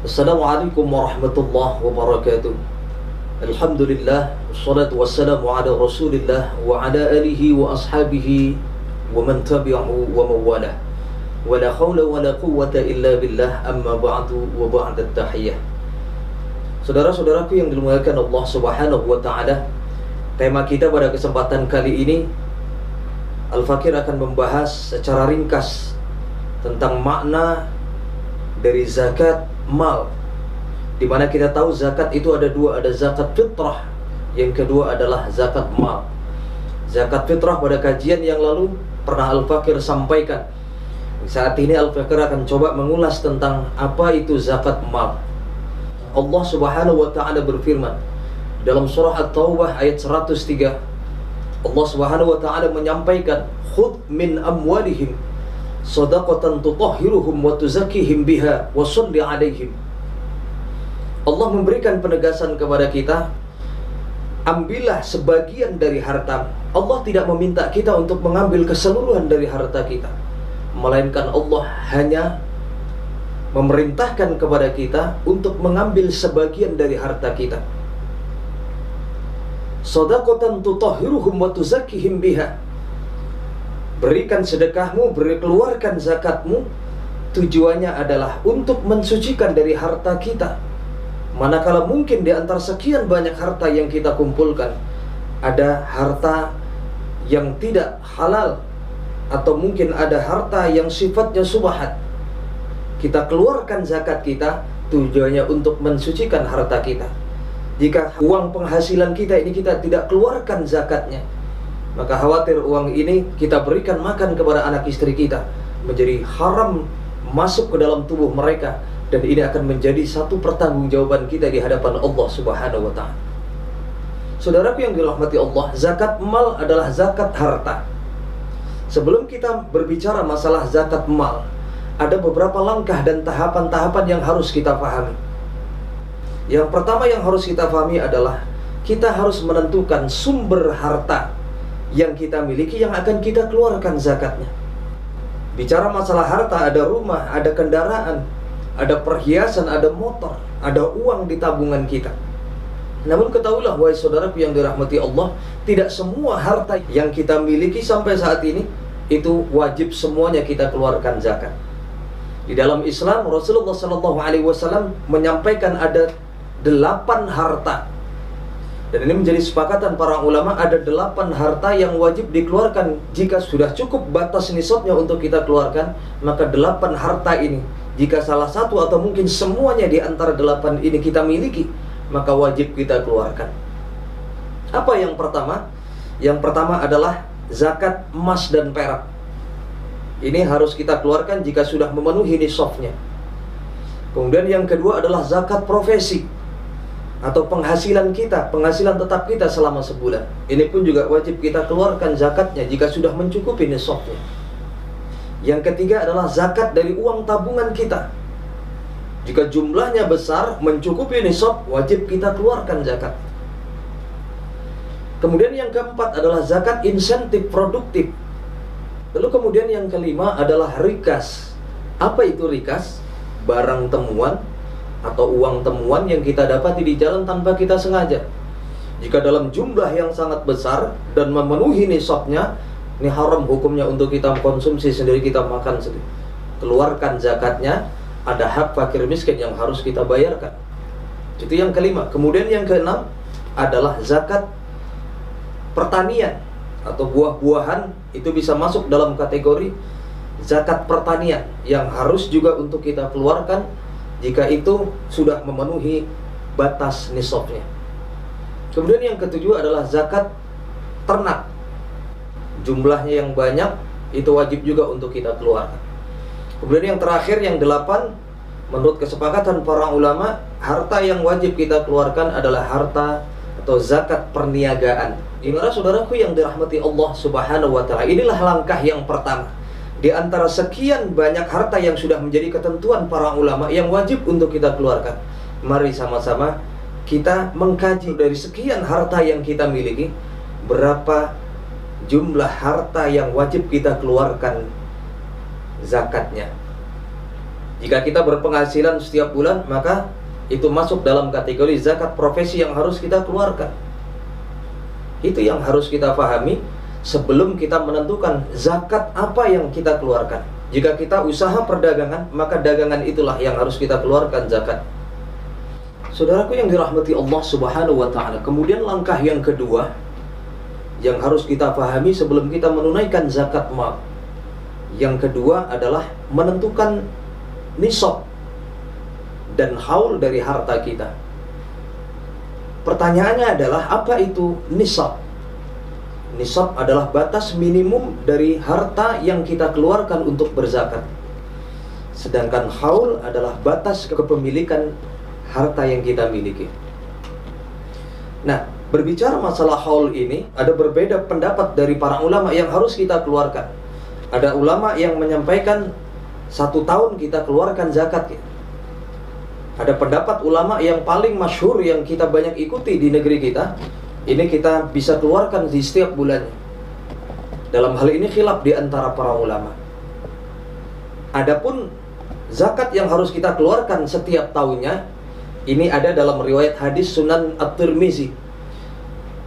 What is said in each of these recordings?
Assalamualaikum warahmatullahi wabarakatuh. Alhamdulillah, wassalatu wassalamu ala rasulillah wa ala alihi wa ashabihi wa man tabi'ahu wa mawalah. Wa la hawla wa la quwwata illa billah, amma ba'du wa ba'da tahiyyah. Saudara-saudaraku yang dimuliakan Allah Subhanahu wa taala, tema kita pada kesempatan kali ini, Al-Fakir akan membahas secara ringkas tentang makna dari zakat mal, di mana kita tahu zakat itu ada dua, ada zakat fitrah, yang kedua adalah zakat mal. Zakat fitrah pada kajian yang lalu pernah Al-Fakir sampaikan. Saat ini Al-Fakir akan coba mengulas tentang apa itu zakat mal. Allah Subhanahu wa taala berfirman dalam surah At-Taubah ayat 103. Allah Subhanahu wa taala menyampaikan, "Khudh min amwalihim shadaqatan tutahhiruhum wa tuzakkihim biha wa shalli 'alaihim." Allah memberikan penegasan kepada kita, ambillah sebagian dari harta. Allah tidak meminta kita untuk mengambil keseluruhan dari harta kita, melainkan Allah hanya memerintahkan kepada kita untuk mengambil sebagian dari harta kita. Shadaqatan tutahhiruhum wa tuzakkihim biha. Berikan sedekahmu, keluarkan zakatmu, tujuannya adalah untuk mensucikan dari harta kita. Manakala mungkin di antara sekian banyak harta yang kita kumpulkan, ada harta yang tidak halal, atau mungkin ada harta yang sifatnya subhat. Kita keluarkan zakat kita, tujuannya untuk mensucikan harta kita. Jika uang penghasilan kita ini kita tidak keluarkan zakatnya, maka khawatir uang ini kita berikan makan kepada anak istri kita, menjadi haram masuk ke dalam tubuh mereka, dan ini akan menjadi satu pertanggungjawaban kita di hadapan Allah Subhanahu wa taala. Saudaraku yang dirahmati Allah, zakat mal adalah zakat harta. Sebelum kita berbicara masalah zakat mal, ada beberapa langkah dan tahapan-tahapan yang harus kita pahami. Yang pertama yang harus kita pahami adalah kita harus menentukan sumber harta yang kita miliki yang akan kita keluarkan zakatnya. Bicara masalah harta, ada rumah, ada kendaraan, ada perhiasan, ada motor, ada uang di tabungan kita. Namun ketahuilah wahai saudaraku yang dirahmati Allah, tidak semua harta yang kita miliki sampai saat ini itu wajib semuanya kita keluarkan zakat. Di dalam Islam, Rasulullah SAW menyampaikan ada 8 harta. Dan ini menjadi sepakatan para ulama, ada 8 harta yang wajib dikeluarkan. Jika sudah cukup batas nisabnya untuk kita keluarkan, maka 8 harta ini, jika salah satu atau mungkin semuanya di antara 8 ini kita miliki, maka wajib kita keluarkan. Apa yang pertama? Yang pertama adalah zakat emas dan perak. Ini harus kita keluarkan jika sudah memenuhi nisabnya. Kemudian yang kedua adalah zakat profesi, atau penghasilan kita, penghasilan tetap kita selama sebulan. Ini pun juga wajib kita keluarkan zakatnya jika sudah mencukupi nisabnya. Yang ketiga adalah zakat dari uang tabungan kita. Jika jumlahnya besar, mencukupi nisab, wajib kita keluarkan zakat. Kemudian yang keempat adalah zakat insentif produktif. Lalu kemudian yang kelima adalah rikas. Apa itu rikas? Barang temuan atau uang temuan yang kita dapati di jalan tanpa kita sengaja. Jika dalam jumlah yang sangat besar dan memenuhi nisabnya, ini haram hukumnya untuk kita konsumsi sendiri, kita makan sendiri. Keluarkan zakatnya, ada hak fakir miskin yang harus kita bayarkan. Itu yang kelima. Kemudian yang keenam adalah zakat pertanian atau buah-buahan, itu bisa masuk dalam kategori zakat pertanian yang harus juga untuk kita keluarkan jika itu sudah memenuhi batas nisabnya. Kemudian yang ketujuh adalah zakat ternak. Jumlahnya yang banyak, itu wajib juga untuk kita keluarkan. Kemudian yang terakhir, yang 8, menurut kesepakatan para ulama, harta yang wajib kita keluarkan adalah harta atau zakat perniagaan. Inilah saudaraku yang dirahmati Allah Subhanahu wa taala. Inilah langkah yang pertama di antara sekian banyak harta yang sudah menjadi ketentuan para ulama yang wajib untuk kita keluarkan. Mari sama-sama kita mengkaji dari sekian harta yang kita miliki, berapa jumlah harta yang wajib kita keluarkan zakatnya. Jika kita berpenghasilan setiap bulan, maka itu masuk dalam kategori zakat profesi yang harus kita keluarkan. Itu yang harus kita pahami sebelum kita menentukan zakat apa yang kita keluarkan. Jika kita usaha perdagangan, maka dagangan itulah yang harus kita keluarkan zakat. Saudaraku yang dirahmati Allah Subhanahu wa ta'ala, kemudian langkah yang kedua yang harus kita pahami sebelum kita menunaikan zakat mal, yang kedua adalah menentukan nisab dan haul dari harta kita. Pertanyaannya adalah, apa itu nisab? Nisab adalah batas minimum dari harta yang kita keluarkan untuk berzakat. Sedangkan haul adalah batas kepemilikan harta yang kita miliki. Nah, berbicara masalah haul ini, ada berbeda pendapat dari para ulama yang harus kita keluarkan. Ada ulama yang menyampaikan 1 tahun kita keluarkan zakat. Ada pendapat ulama yang paling masyhur yang kita banyak ikuti di negeri kita, ini kita bisa keluarkan di setiap bulannya. Dalam hal ini khilaf di antara para ulama. Adapun zakat yang harus kita keluarkan setiap tahunnya, ini ada dalam riwayat hadis Sunan At-Tirmizi.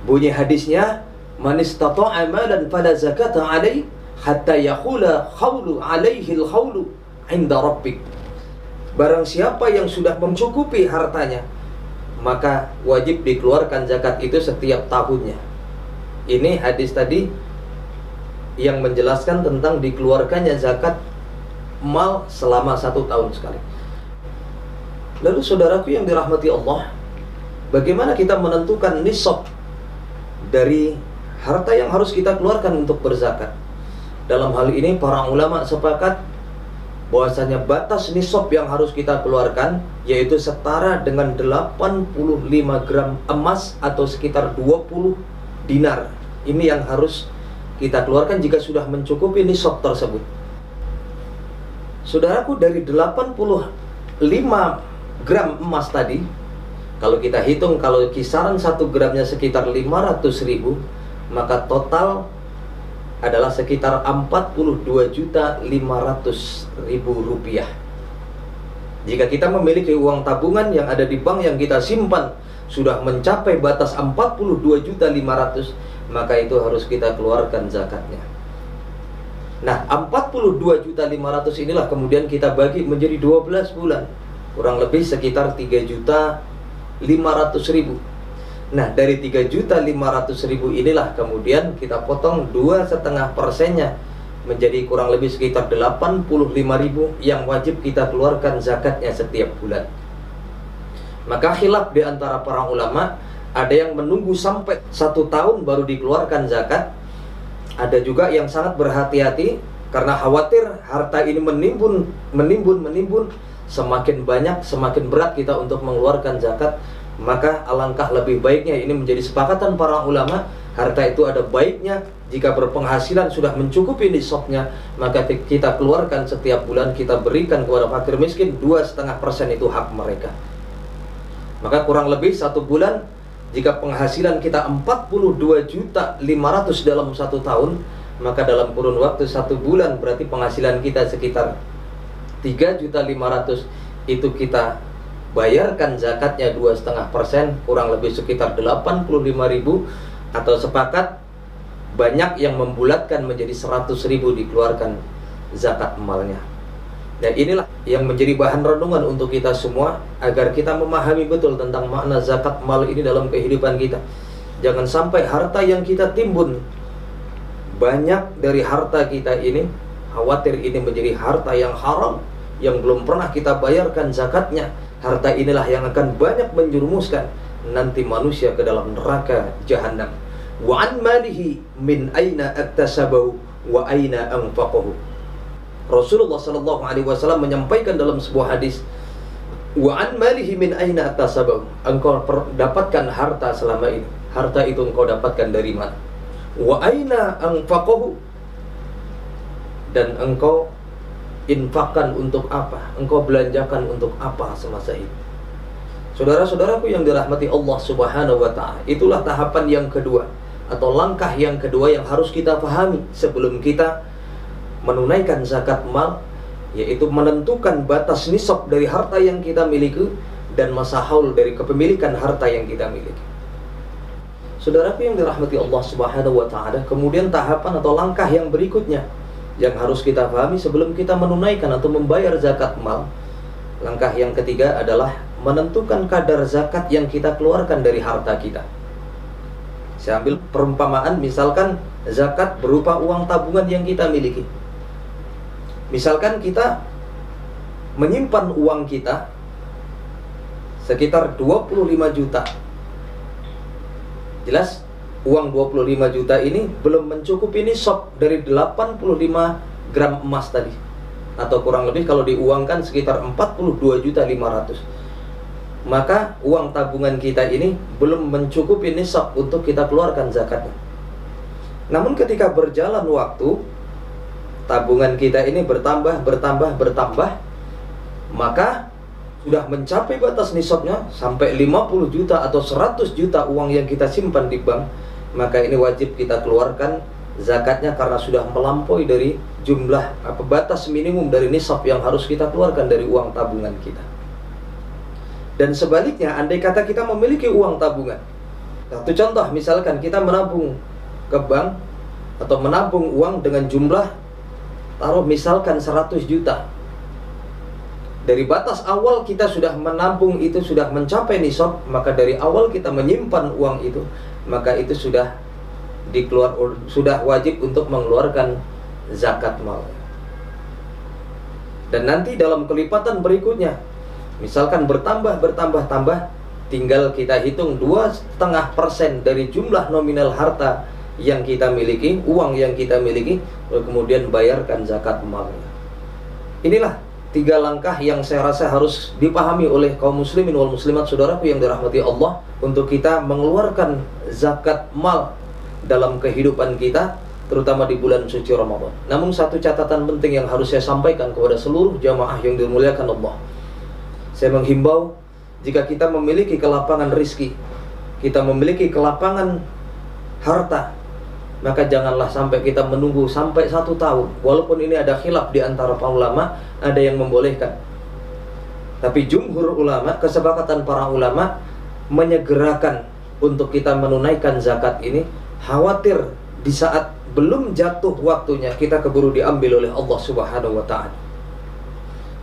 Bunyi hadisnya, man istata'a malan fala zakata alaihi hatta yakhula khawlu alaihi al-khawlu 'inda rabbik. Barang siapa yang sudah mencukupi hartanya, maka wajib dikeluarkan zakat itu setiap tahunnya. Ini hadis tadi yang menjelaskan tentang dikeluarkannya zakat mal selama 1 tahun sekali. Lalu saudaraku yang dirahmati Allah, bagaimana kita menentukan nisab dari harta yang harus kita keluarkan untuk berzakat? Dalam hal ini para ulama sepakat bahwasanya batas nisab yang harus kita keluarkan yaitu setara dengan 85 gram emas atau sekitar 20 dinar. Ini yang harus kita keluarkan jika sudah mencukupi nisab tersebut. Saudaraku, dari 85 gram emas tadi, kalau kita hitung, kalau kisaran 1 gramnya sekitar 500.000, maka total adalah sekitar 42.500.000 rupiah. Jika kita memiliki uang tabungan yang ada di bank yang kita simpan sudah mencapai batas 42.500.000, maka itu harus kita keluarkan zakatnya. Nah, 42.500.000 inilah kemudian kita bagi menjadi 12 bulan, kurang lebih sekitar 3.500.000. Nah, dari 3.500.000 inilah kemudian kita potong 2,5%-nya menjadi kurang lebih sekitar 85.000 yang wajib kita keluarkan zakatnya setiap bulan. Maka khilaf di antara para ulama, ada yang menunggu sampai 1 tahun baru dikeluarkan zakat. Ada juga yang sangat berhati-hati karena khawatir harta ini menimbun, semakin banyak, semakin berat kita untuk mengeluarkan zakat. Maka alangkah lebih baiknya, ini menjadi sepakatan para ulama, harta itu ada baiknya jika berpenghasilan sudah mencukupi nisabnya, maka kita keluarkan setiap bulan, kita berikan kepada fakir miskin. 2,5% itu hak mereka. Maka kurang lebih 1 bulan, jika penghasilan kita 42.500.000 dalam 1 tahun, maka dalam kurun waktu 1 bulan berarti penghasilan kita sekitar 3.500.000, itu kita bayarkan zakatnya 2,5%, kurang lebih sekitar 85.000, atau sepakat banyak yang membulatkan menjadi 100.000 dikeluarkan zakat malnya. Dan inilah yang menjadi bahan renungan untuk kita semua, agar kita memahami betul tentang makna zakat mal ini dalam kehidupan kita. Jangan sampai harta yang kita timbun, banyak dari harta kita ini, khawatir ini menjadi harta yang haram, yang belum pernah kita bayarkan zakatnya. Harta inilah yang akan banyak menjerumuskan nanti manusia ke dalam neraka jahanam. Wa an malihi min aina aktasabahu wa aina anfaqahu. Rasulullah sallallahu alaihi wasallam menyampaikan dalam sebuah hadis, wa an malihi min aina aktasabahu. Engkau dapatkan harta selama ini, harta itu engkau dapatkan dari mana? Wa aina anfaqahu, dan engkau infakkan untuk apa? Engkau belanjakan untuk apa semasa itu? Saudara-saudaraku yang dirahmati Allah Subhanahu wa ta'ala, itulah tahapan yang kedua atau langkah yang kedua yang harus kita pahami sebelum kita menunaikan zakat mal, yaitu menentukan batas nisab dari harta yang kita miliki dan masa haul dari kepemilikan harta yang kita miliki. Saudaraku yang dirahmati Allah Subhanahu wa taala, kemudian tahapan atau langkah yang berikutnya yang harus kita pahami sebelum kita menunaikan atau membayar zakat mal. Langkah yang ketiga adalah menentukan kadar zakat yang kita keluarkan dari harta kita. Saya ambil perumpamaan, misalkan zakat berupa uang tabungan yang kita miliki. Misalkan kita menyimpan uang kita sekitar 25 juta. Jelas, uang 25 juta ini belum mencukupi nisab dari 85 gram emas tadi. Atau kurang lebih kalau diuangkan sekitar 42.500.000. Maka uang tabungan kita ini belum mencukupi nisab untuk kita keluarkan zakatnya. Namun ketika berjalan waktu, tabungan kita ini bertambah, maka sudah mencapai batas nisabnya sampai 50 juta atau 100 juta uang yang kita simpan di bank, maka ini wajib kita keluarkan zakatnya karena sudah melampaui dari jumlah batas minimum dari nisab yang harus kita keluarkan dari uang tabungan kita. Dan sebaliknya, andai kata kita memiliki uang tabungan, satu contoh misalkan kita menabung ke bank atau menabung uang dengan jumlah taruh misalkan 100 juta. Dari batas awal kita sudah menabung itu sudah mencapai nisab, maka dari awal kita menyimpan uang itu, maka itu sudah wajib untuk mengeluarkan zakat mal. Dan nanti dalam kelipatan berikutnya, misalkan bertambah, tinggal kita hitung 2,5% dari jumlah nominal harta yang kita miliki, uang yang kita miliki, kemudian bayarkan zakat mal. Inilah 3 langkah yang saya rasa harus dipahami oleh kaum muslimin wal muslimat, saudaraku yang dirahmati Allah, untuk kita mengeluarkan zakat mal dalam kehidupan kita, terutama di bulan suci Ramadan. Namun satu catatan penting yang harus saya sampaikan kepada seluruh jamaah yang dimuliakan Allah. Saya menghimbau, jika kita memiliki kelapangan rizki, kita memiliki kelapangan harta, maka janganlah sampai kita menunggu sampai 1 tahun. Walaupun ini ada khilaf di antara para ulama, ada yang membolehkan. Tapi jumhur ulama, kesepakatan para ulama, menyegerakan untuk kita menunaikan zakat ini, khawatir di saat belum jatuh waktunya kita keburu diambil oleh Allah Subhanahu wa taala.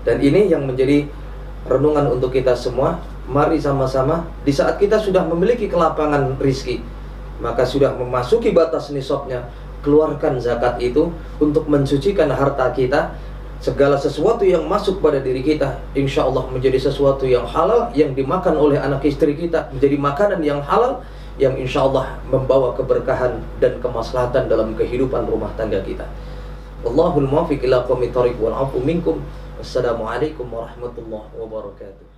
Dan ini yang menjadi renungan untuk kita semua. Mari sama-sama, di saat kita sudah memiliki kelapangan rizki, maka sudah memasuki batas nisabnya, keluarkan zakat itu untuk mensucikan harta kita. Segala sesuatu yang masuk pada diri kita, insya Allah menjadi sesuatu yang halal, yang dimakan oleh anak istri kita, menjadi makanan yang halal, yang insya Allah membawa keberkahan dan kemaslahatan dalam kehidupan rumah tangga kita. Wallahul muwaffiq ila aqwamit thoriq wal 'afu minkum. Wassalamualaikum warahmatullahi wabarakatuh.